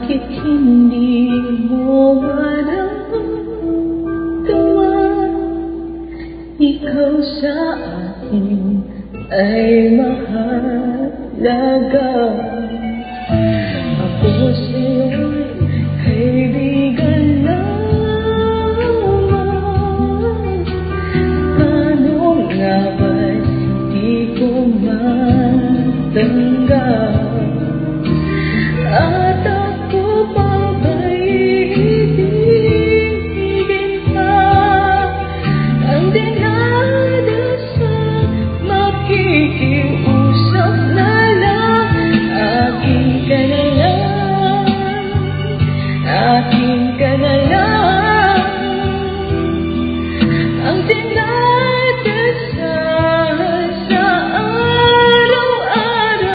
Bakit hindi mo maramdaman? Ikaw sa akin ay mahalaga. Ako sa'yo'y kaibigan lamang. Paano nga ba't di ko matanggap?